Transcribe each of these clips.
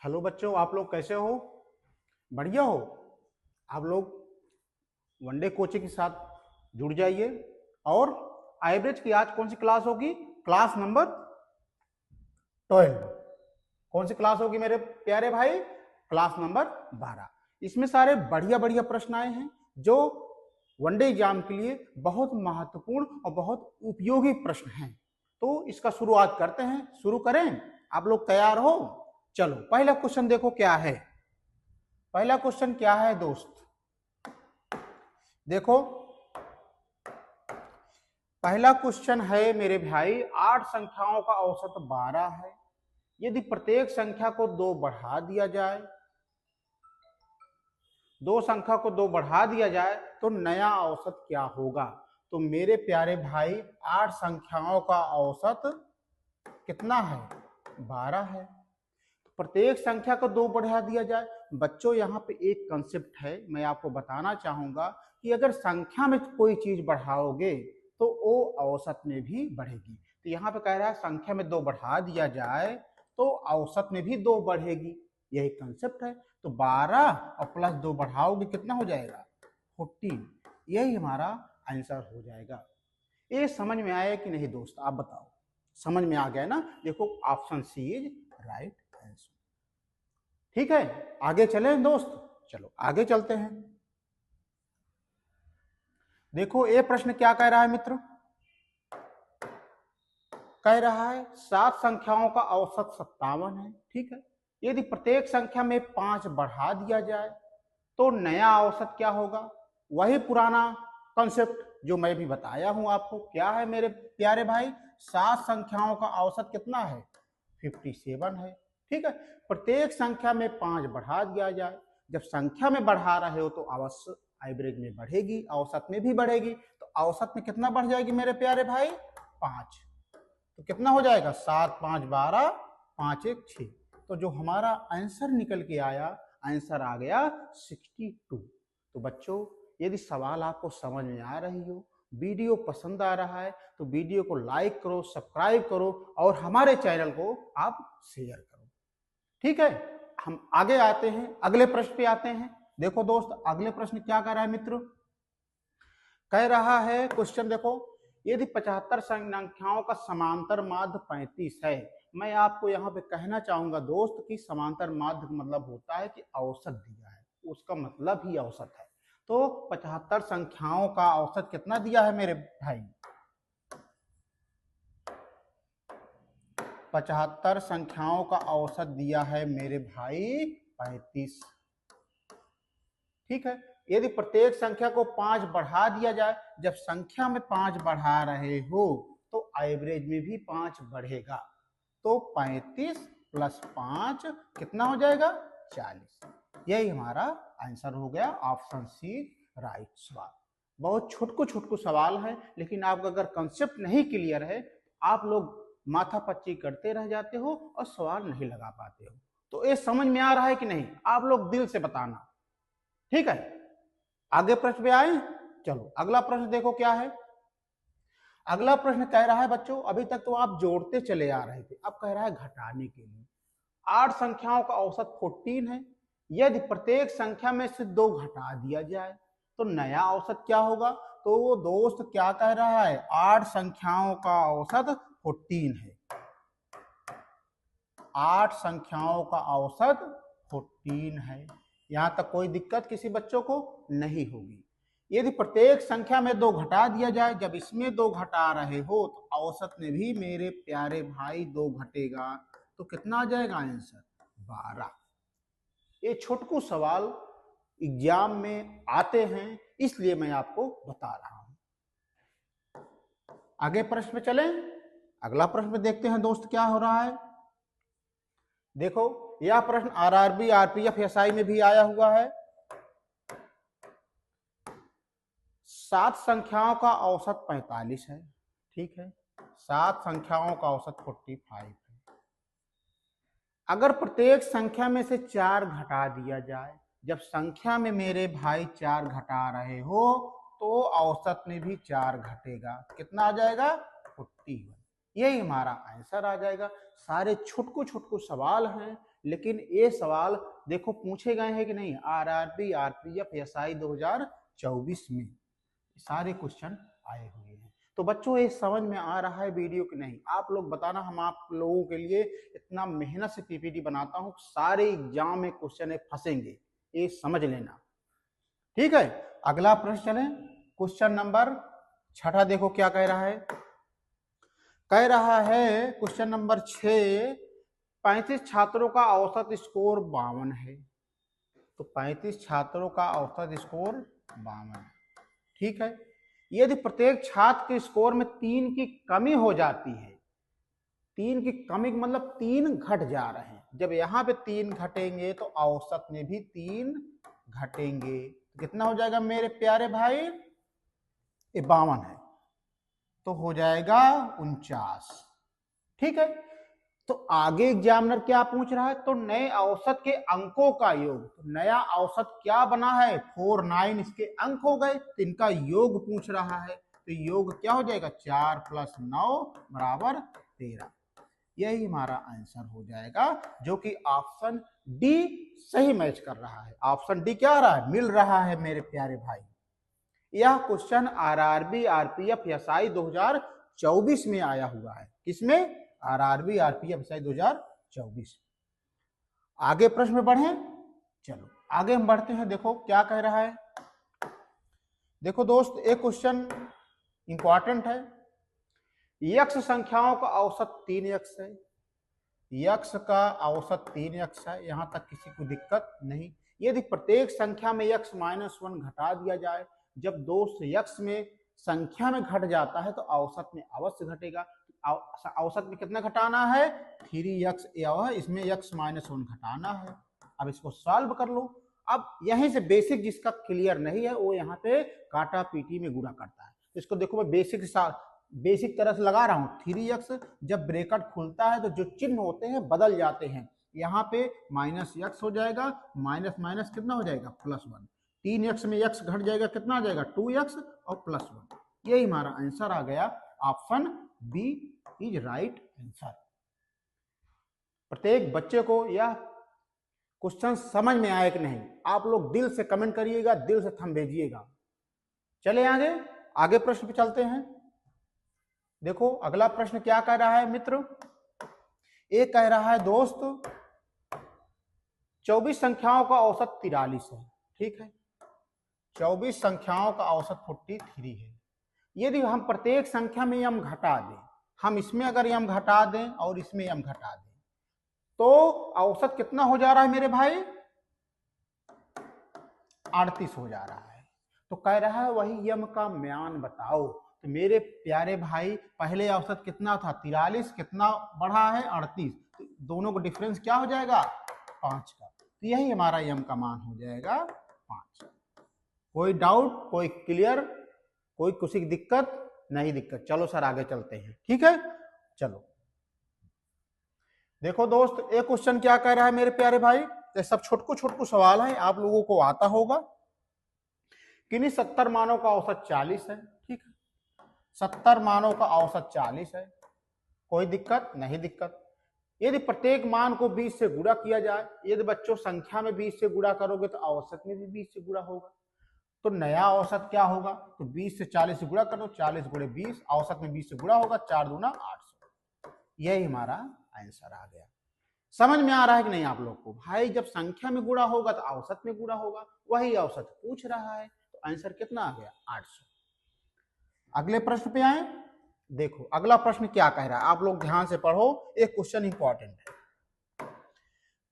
Hello बच्चों, आप लोग कैसे हो? बढ़िया हो? आप लोग वनडे कोचिंग के साथ जुड़ जाइए। और एवरेज की आज कौन सी क्लास होगी? Class number 12। कौन सी क्लास होगी मेरे प्यारे भाई? Class number 12। इसमें सारे बढ़िया बढ़िया प्रश्न आए हैं जो वनडे एग्जाम के लिए बहुत महत्वपूर्ण और बहुत उपयोगी प्रश्न हैं। तो इसका शुरुआत करते हैं। शुरू करें? आप लोग तैयार हो? चलो, पहला क्वेश्चन देखो क्या है। पहला क्वेश्चन क्या है दोस्त? देखो, पहला क्वेश्चन है मेरे भाई, 8 संख्याओं का औसत 12 है। यदि प्रत्येक संख्या को 2 बढ़ा दिया जाए, दो संख्या को 2 बढ़ा दिया जाए तो नया औसत क्या होगा? तो मेरे प्यारे भाई, 8 संख्याओं का औसत कितना है? 12 है। प्रत्येक संख्या को 2 बढ़ा दिया जाए। बच्चों, यहाँ पे एक कंसेप्ट है, मैं आपको बताना चाहूंगा कि अगर संख्या में कोई चीज बढ़ाओगे तो वो औसत में भी बढ़ेगी। तो यहाँ पे कह रहा है संख्या में 2 बढ़ा दिया जाए तो औसत में भी 2 बढ़ेगी। यही कंसेप्ट है। तो 12 और प्लस 2 बढ़ाओगे कितना हो जाएगा? 14। यही हमारा आंसर हो जाएगा। ये समझ में आया कि नहीं दोस्त? आप बताओ। समझ में आ गया ना? देखो, option C is right answer. ठीक है, आगे चलें दोस्त। चलो आगे चलते हैं। देखो, ये प्रश्न क्या कह रहा है मित्र? कह रहा है 7 संख्याओं का औसत 57 है। ठीक है, यदि प्रत्येक संख्या में 5 बढ़ा दिया जाए तो नया औसत क्या होगा? वही पुराना कॉन्सेप्ट जो मैं भी बताया हूं आपको। क्या है मेरे प्यारे भाई? 7 संख्याओं का औसत कितना है? 57 है। ठीक है, प्रत्येक संख्या में 5 बढ़ा दिया जाए। जब संख्या में बढ़ा रहे हो तो अवश्य एवरेज में बढ़ेगी, औसत में भी बढ़ेगी। तो औसत में कितना बढ़ जाएगी मेरे प्यारे भाई? 5। तो कितना हो जाएगा? 7 5 12, 5 1 6। तो जो हमारा आंसर निकल के आया, आंसर आ गया 62। तो बच्चों, यदि सवाल आपको समझ में आ रही हो, वीडियो पसंद आ रहा है तो वीडियो को लाइक करो, सब्सक्राइब करो और हमारे चैनल को आप शेयर करो। ठीक है, हम आगे आते हैं, अगले प्रश्न पे आते हैं। देखो दोस्त, अगले प्रश्न क्या कर रहा है मित्र? कह रहा है क्वेश्चन देखो, यदि 75 संख्याओं का समांतर माध्य 35 है। मैं आपको यहाँ पे कहना चाहूंगा दोस्त कि समांतर माध्य का मतलब होता है कि औसत दिया है, उसका मतलब ही औसत है। तो 75 संख्याओं का औसत कितना दिया है मेरे भाई? 75 संख्याओं का औसत दिया है मेरे भाई 35। ठीक है, यदि प्रत्येक संख्या को 5 बढ़ा दिया जाए, जब संख्या में 5 बढ़ा रहे हो तो एवरेज में भी 5 बढ़ेगा। तो 35 प्लस 5 कितना हो जाएगा? 40। यही हमारा आंसर हो गया, ऑप्शन सी राइट सवाल। बहुत छोटकू छोटकू सवाल है, लेकिन आपका अगर कंसेप्ट नहीं क्लियर है, आप लोग माथा पच्ची करते रह जाते हो और सवाल नहीं लगा पाते हो। तो ये समझ में आ रहा है कि नहीं? आप लोग दिल से बताना। ठीक है, आगे प्रश्न पे आए। चलो अगला प्रश्न देखो क्या है। अगला प्रश्न कह रहा है बच्चों, अभी तक तो आप जोड़ते चले आ रहे थे, अब कह रहा है घटाने के लिए। 8 संख्याओं का औसत 14 है। यदि प्रत्येक संख्या में से 2 घटा दिया जाए तो नया औसत क्या होगा? तो वो दोस्त क्या कह रहा है? 8 संख्याओं का औसत 14 है। 8 संख्याओं का औसत 14 है। यहां तक कोई दिक्कत किसी बच्चों को नहीं होगी। यदि प्रत्येक संख्या में 2 घटा दिया जाए, जब इसमें 2 घटा रहे हो तो औसत में भी मेरे प्यारे भाई 2 घटेगा। तो कितना आ जाएगा आंसर? 12। ये छोटकू सवाल एग्जाम में आते हैं, इसलिए मैं आपको बता रहा हूं। आगे प्रश्न में चलें। अगला प्रश्न में देखते हैं दोस्त क्या हो रहा है। देखो, यह प्रश्न आरआरबी, आरपीएफ, एसआई में भी आया हुआ है। 7 संख्याओं का औसत 45 है। ठीक है, 7 संख्याओं का औसत 45 है। अगर प्रत्येक संख्या में से 4 घटा दिया जाए, जब संख्या में मेरे भाई 4 घटा रहे हो तो औसत में भी 4 घटेगा। कितना आ जाएगा? 41। यही हमारा आंसर आ जाएगा। सारे छुटकू छुटकू सवाल हैं, लेकिन ये सवाल देखो पूछे गए हैं कि नहीं, आरआरबी, आरपीएफ, एसआई 2024 में सारे क्वेश्चन आए हुए हैं। तो बच्चों ये समझ में आ रहा है वीडियो कि नहीं, आप लोग बताना। हम आप लोगों के लिए इतना मेहनत से पीपीटी बनाता हूं, सारे एग्जाम में क्वेश्चन फंसेंगे, ये समझ लेना, ठीक है। अगला प्रश्न चले, क्वेश्चन नंबर 6 देखो क्या कह रहा है। कह रहा है क्वेश्चन नंबर 6, 35 छात्रों का औसत स्कोर 52 है। तो 35 छात्रों का औसत स्कोर 52 है, ठीक है। यदि प्रत्येक छात्र के स्कोर में 3 की कमी हो जाती है, 3 की कमी मतलब 3 घट जा रहे हैं, जब यहाँ पे 3 घटेंगे तो औसत में भी 3 घटेंगे, कितना हो जाएगा मेरे प्यारे भाई, ये 52 है तो हो जाएगा 49, ठीक है। तो आगे एग्जामिनर क्या पूछ रहा है, तो नए औसत के अंकों का योग। तो नया औसत क्या बना है, 49, इसके अंक हो गए तो इनका योग पूछ रहा है। तो योग क्या हो जाएगा, 4 + 9 = 13। यही हमारा आंसर हो जाएगा, जो कि ऑप्शन डी सही मैच कर रहा है। ऑप्शन डी क्या आ रहा है, मिल रहा है मेरे प्यारे भाई। यह क्वेश्चन आरआरबी, आरपीएफ, एसआई 2024 में आया हुआ है। किसमें, आरआरबी, आरपीएफ, एसआई 2024। आगे प्रश्न में बढ़े, चलो आगे हम बढ़ते हैं। देखो क्या कह रहा है, देखो दोस्त एक क्वेश्चन इंपॉर्टेंट है। यक्ष संख्याओं का औसत 3 यक्ष है, यक्ष का औसत 3 यक्ष है, यहां तक किसी को दिक्कत नहीं। यदि प्रत्येक संख्या में यक्ष -1 घटा दिया जाए, जब दोस्त यक्ष में संख्या में घट जाता है तो औसत में अवश्य घटेगा। औसत में कितना घटाना है, 3x, इसमें यक्ष -1 घटाना है। अब इसको सॉल्व कर लो। अब यहीं से बेसिक जिसका क्लियर नहीं है वो यहाँ पे काटा पीटी में गुणा करता है। इसको देखो मैं बेसिक तरह से लगा रहा हूँ। 3x जब ब्रैकेट खुलता है तो जो चिन्ह होते हैं बदल जाते हैं, यहाँ पे -x हो जाएगा, माइनस माइनस कितना हो जाएगा, +1। 3x में x घट जाएगा, कितना आ जाएगा, 2x और +1। यही हमारा आंसर आ गया, option B is right answer. प्रत्येक बच्चे को यह क्वेश्चन समझ में आया कि नहीं, आप लोग दिल से कमेंट करिएगा, दिल से थंब भेजिएगा। चले आगे प्रश्न पे चलते हैं। देखो अगला प्रश्न क्या कह रहा है मित्र, एक कह रहा है दोस्त 24 संख्याओं का औसत 43 है, ठीक है। 24 संख्याओं का औसत 43 है। यदि हम प्रत्येक संख्या में यम घटा दें, हम इसमें अगर यम घटा दें और इसमें यम घटा दें, तो औसत कितना हो जा रहा है मेरे भाई, 38 हो जा रहा है। तो कह रहा है वही यम का म्यान बताओ। तो मेरे प्यारे भाई पहले औसत कितना था, 43, कितना बढ़ा है, 38। तो दोनों को डिफरेंस क्या हो जाएगा, 5 का। तो यही हमारा यम का मान हो जाएगा 5। कोई डाउट, कोई क्लियर, कोई किसी की दिक्कत नहीं, दिक्कत। चलो सर आगे चलते हैं, ठीक है। चलो देखो दोस्त एक क्वेश्चन क्या कह रहा है मेरे प्यारे भाई, ये सब छोटकू सवाल है, आप लोगों को आता होगा। किन्हीं 70 मानों का औसत 40 है, ठीक है। 70 मानों का औसत 40 है, कोई दिक्कत नहीं, दिक्कत। यदि प्रत्येक मान को 20 से गुणा किया जाए, यदि बच्चों संख्या में 20 से गुणा करोगे तो औसत में भी 20 से गुणा होगा। तो नया औसत क्या होगा, तो 20 से 40 से गुणा करो, 40 × 20, औसत में 20 से गुणा होगा, 4 दूना 800। यही हमारा आंसर आ गया। समझ में आ रहा है कि नहीं आप लोग को भाई, जब संख्या में गुणा होगा तो औसत में गुणा होगा, वही औसत पूछ रहा है। तो आंसर कितना आ गया, 800। अगले प्रश्न पे आए। देखो अगला प्रश्न क्या कह रहा है, आप लोग ध्यान से पढ़ो, एक क्वेश्चन इंपॉर्टेंट है।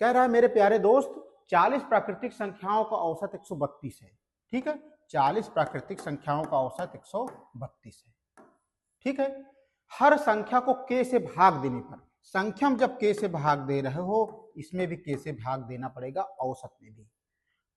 कह रहा है मेरे प्यारे दोस्त 40 प्राकृतिक संख्याओं का औसत 132 है, ठीक है। 40 प्राकृतिक संख्याओं का औसत 132 है, ठीक है। हर संख्या को k से भाग देने पर, संख्या में जब k से भाग दे रहे हो, इसमें भी k से भाग देना पड़ेगा, औसत में भी।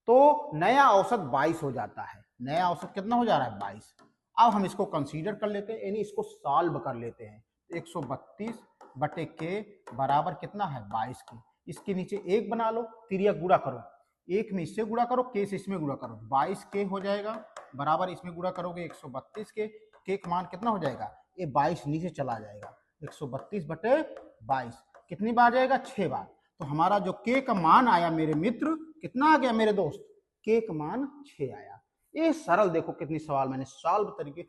तो नया औसत 22 हो जाता है। नया औसत कितना हो जा रहा है, 22। अब हम इसको कंसीडर कर लेते हैं, यानी इसको सॉल्व कर लेते हैं। 132/k बराबर कितना है, 22 के। इसके नीचे 1 बना लो, तिर्यक गुणा करो, 1 में इससे गुणा करो, k से इसमें गुणा करो, 22k हो जाएगा, बराबर इसमें गुणा करोगे 132 के का मान कितना हो जाएगा, ये 22 नीचे चला जाएगा। 132/22 कितनी बार जाएगा, 6 बार। तो हमारा जो के का मान आया मेरे मित्र, कितना आ गया मेरे दोस्त, के का मान 6 आया। ये सरल, देखो कितनी सवाल मैंने सॉल्व तरीके,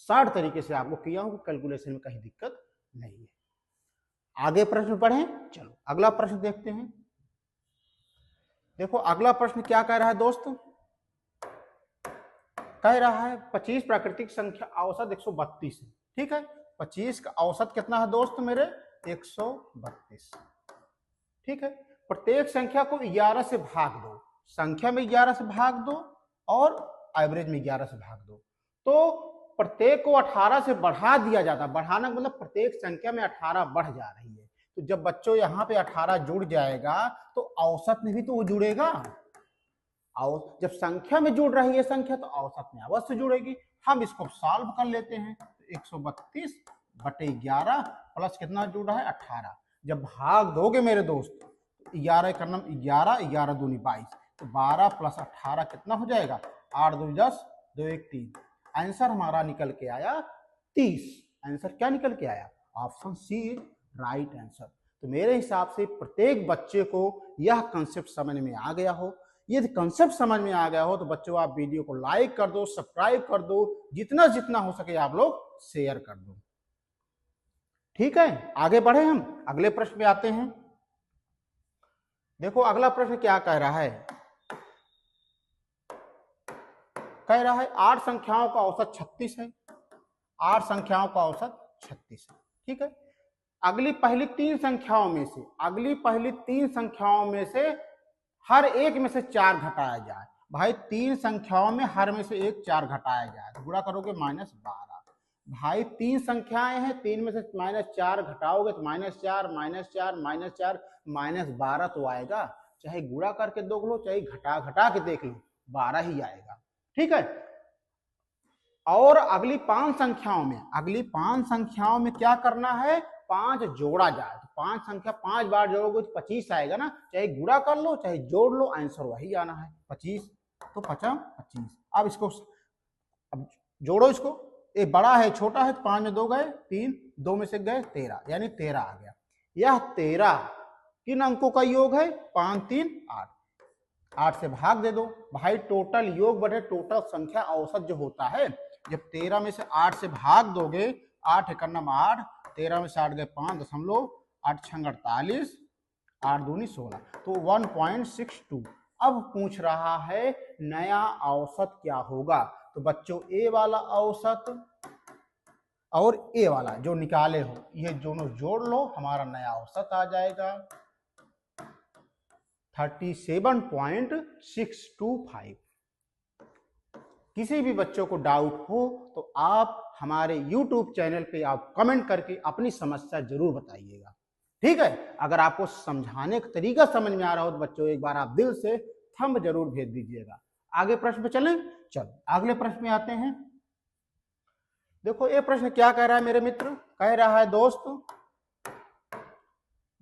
शार्ट तरीके से आपको किया हूं, कैलकुलेशन में कहीं दिक्कत नहीं है। आगे प्रश्न पढ़ें, चलो अगला प्रश्न देखते हैं। देखो अगला प्रश्न क्या कह रहा है दोस्त, कह रहा है 25 प्राकृतिक संख्या औसत 132 है, ठीक है। 25 का औसत कितना है दोस्त मेरे, 132, ठीक है। प्रत्येक संख्या को 11 से भाग दो, संख्या में 11 से भाग दो और एवरेज में 11 से भाग दो, तो प्रत्येक को 18 से बढ़ा दिया जाता है। बढ़ाना मतलब प्रत्येक संख्या में 18 बढ़ जा रही है, तो जब बच्चों यहाँ पे 18 जुड़ जाएगा तो औसत में भी तो वो जुड़ेगा। और जब संख्या में जुड़ रही है संख्या तो औसत में अवश्य जुड़ेगी। हम इसको सॉल्व कर लेते हैं, तो 132 बटे 11 प्लस कितना जुड़ रहा है 18, जब भाग दोगे मेरे दोस्त 11 का नाम 11, 11 दूनी 22, तो 12 प्लस 18 कितना हो जाएगा, 8 2 10, 2 1 3। आंसर हमारा निकल के आया 30। आंसर क्या निकल के आया, ऑप्शन सी राइट आंसर। तो मेरे हिसाब से प्रत्येक बच्चे को यह कंसेप्ट समझ में आ गया हो। यदि कंसेप्ट समझ में आ गया हो तो बच्चों आप वीडियो को लाइक कर दो, सब्सक्राइब कर दो, जितना जितना हो सके आप लोग शेयर कर दो, ठीक है। आगे बढ़े, हम अगले प्रश्न पे आते हैं। देखो अगला प्रश्न क्या कह रहा है, कह रहा है 8 संख्याओं का औसत 36 है। 8 संख्याओं का औसत 36 है, ठीक है। अगली पहली 3 संख्याओं में से, अगली पहली 3 संख्याओं में से हर एक में से 4 घटाया जाए। भाई 3 संख्याओं में हर में से एक 4 घटाया जाए, तो गुणा करोगे -12। भाई 3 संख्याएं हैं, 3 में से -4 घटाओगे तो -4 -4 -4 -12 तो आएगा। चाहे गुणा करके देख लो, चाहे घटा के देख लो, 12 ही आएगा, ठीक है। और अगली 5 संख्याओं में, अगली 5 संख्याओं में क्या करना है, 5 जोड़ा जाए। तो 5 संख्या 5 बार जोड़ोगे तो 25 आएगा ना, चाहे गुणा कर लो चाहे जोड़ लो, आंसर वही आना है 25। तो 5 25। अब इसको अब जोड़ो, इसको, ये बड़ा है छोटा है, तो 5 में 2 गए 3, 2 में से गए 13, यानी 13 आ गया। यह 13 किन अंकों का योग है, 5 3 8, 8 से भाग दे दो। भाई टोटल योग बटे टोटल संख्या औसत जो होता है, जब 13 में से 8 से भाग दोगे, 8 एक 8, 13 में से 8 गए 5, 8 6 48, 8 दूनी 16, तो 1.62। अब पूछ रहा है नया औसत क्या होगा। तो बच्चों ए वाला औसत और ए वाला जो निकाले हो, ये दोनों जोड़ लो, हमारा नया औसत आ जाएगा 37.625। किसी भी बच्चों को डाउट हो तो आप हमारे YouTube चैनल पे आप कमेंट करके अपनी समस्या जरूर बताइएगा, ठीक है। अगर आपको समझाने का तरीका समझ में आ रहा हो तो बच्चों एक बार आप दिल से थंब जरूर भेज दीजिएगा। आगे प्रश्न पे चलें, चलो अगले प्रश्न में आते हैं। देखो ये प्रश्न क्या कह रहा है मेरे मित्र, कह रहा है दोस्त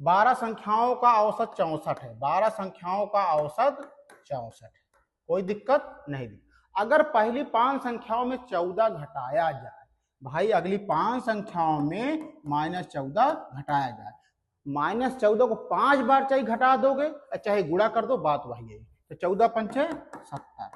12 संख्याओं का औसत 64 है। 12 संख्याओं का औसत 64 है, कोई दिक्कत नहीं दी। अगर पहली 5 संख्याओं में 14 घटाया जाए, भाई अगली 5 संख्याओं में -14 घटाया जाए, -14 को 5 बार चाहे घटा दोगे चाहे गुणा कर दो, बात वही है। तो 14 पंचे 70,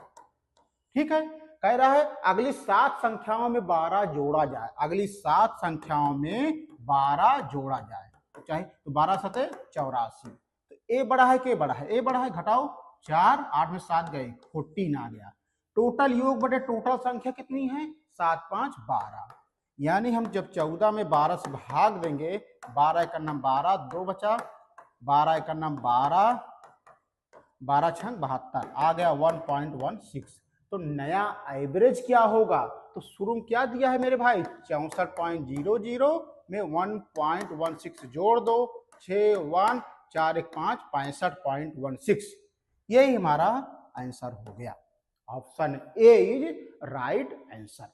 ठीक है। कह रहा है अगली 7 संख्याओं में 12 जोड़ा जाए, अगली 7 संख्याओं में 12 जोड़ा जाए, चाहे तो 12 7 84। तो ए बड़ा है के बड़ा है, ए बड़ा है, घटाओ 4, 8 में 7 गए 14 आ गया। टोटल योग बटे टोटल संख्या कितनी है, 7 5 12, यानी हम जब 14 में 12 से भाग देंगे, 12 का नाम 12, 2 बचा, 12 का नाम 12, 12 6 72 आ गया 1.16। तो नया एवरेज क्या होगा, तो शुरू में क्या दिया है मेरे भाई 64.00 में 1.16 जोड़ दो, 6 1 4 1 5 65.16, यही हमारा आंसर हो गया। Option A is right answer.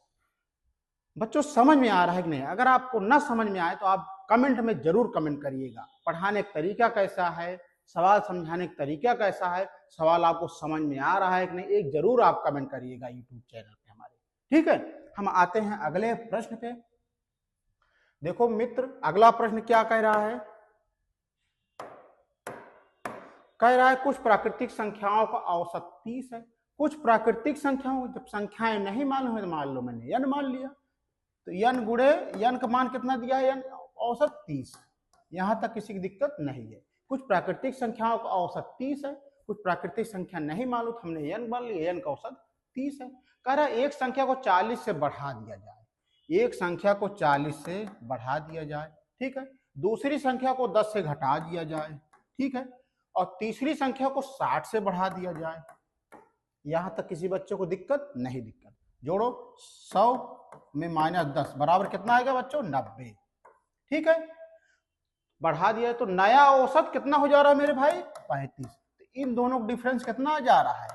बच्चों समझ में आ रहा है कि नहीं? अगर आपको ना समझ में आए तो आप कमेंट में जरूर कमेंट करिएगा। पढ़ाने का तरीका कैसा है, सवाल समझाने का तरीका कैसा है, सवाल आपको समझ में आ रहा है कि नहीं, एक जरूर आप कमेंट करिएगा यूट्यूब चैनल पे हमारे, ठीक है। हम आते हैं अगले प्रश्न पे। देखो मित्र अगला प्रश्न क्या कह रहा है, कह रहा है कुछ प्राकृतिक संख्याओं का औसत 30 है। कुछ प्राकृतिक संख्याओं, जब संख्याएं नहीं मालूम है तो मान लो मैंने n मान लिया, तो n गुणे n का मान कितना दिया है, n औसत 30। यहां तक किसी की दिक्कत नहीं है। कुछ प्राकृतिक संख्याओं का औसत 30 है, कुछ प्राकृतिक संख्या नहीं मालूम, हमने n मान लिया, n का औसत 30 है। कह रहा है एक संख्या को 40 से बढ़ा दिया जाए, एक संख्या को 40 से बढ़ा दिया जाए, ठीक है। दूसरी संख्या को 10 से घटा दिया जाए, ठीक है। और तीसरी संख्या को 60 से बढ़ा दिया जाए। यहां तक किसी बच्चे को दिक्कत नहीं? दिक्कत। जोड़ो, 100 में -10 बराबर कितना आएगा बच्चों? 90, ठीक है। बढ़ा दिया तो नया औसत कितना हो जा रहा है मेरे भाई? 35। तो इन दोनों का डिफरेंस कितना जा रहा है?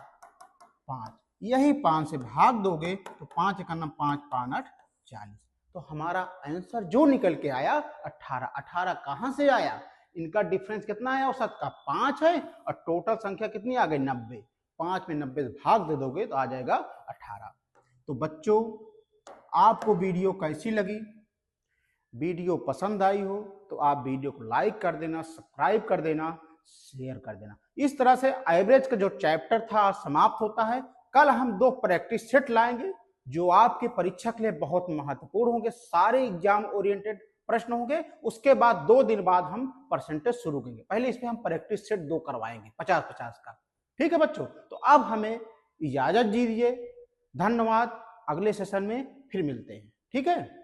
5। यही 5 से भाग दोगे तो 5 × 5 = 5 × 8 = 40। तो हमारा आंसर जो निकल के आया 18। 18 कहां से आया? इनका डिफरेंस कितना है औसत का? 5 है, और टोटल संख्या कितनी आ गई? 90। 5 में 90 से भाग दे दोगे तो आ जाएगा 18। तो बच्चों, आपको वीडियो कैसी लगी? वीडियो पसंद आई हो तो आप वीडियो को लाइक कर देना, सब्सक्राइब कर देना, शेयर कर देना। इस तरह से एवरेज का जो चैप्टर था समाप्त होता है। कल हम 2 प्रैक्टिस सेट लाएंगे जो आपके परीक्षा के लिए बहुत महत्वपूर्ण होंगे। सारे एग्जाम ओरिएंटेड प्रश्न होंगे। उसके बाद 2 दिन बाद हम परसेंटेज शुरू करेंगे। पहले इसमें हम प्रैक्टिस सेट 2 करवाएंगे 50-50 का, ठीक है बच्चों। तो अब हमें इजाजत दीजिए, धन्यवाद। अगले सेशन में फिर मिलते हैं, ठीक है।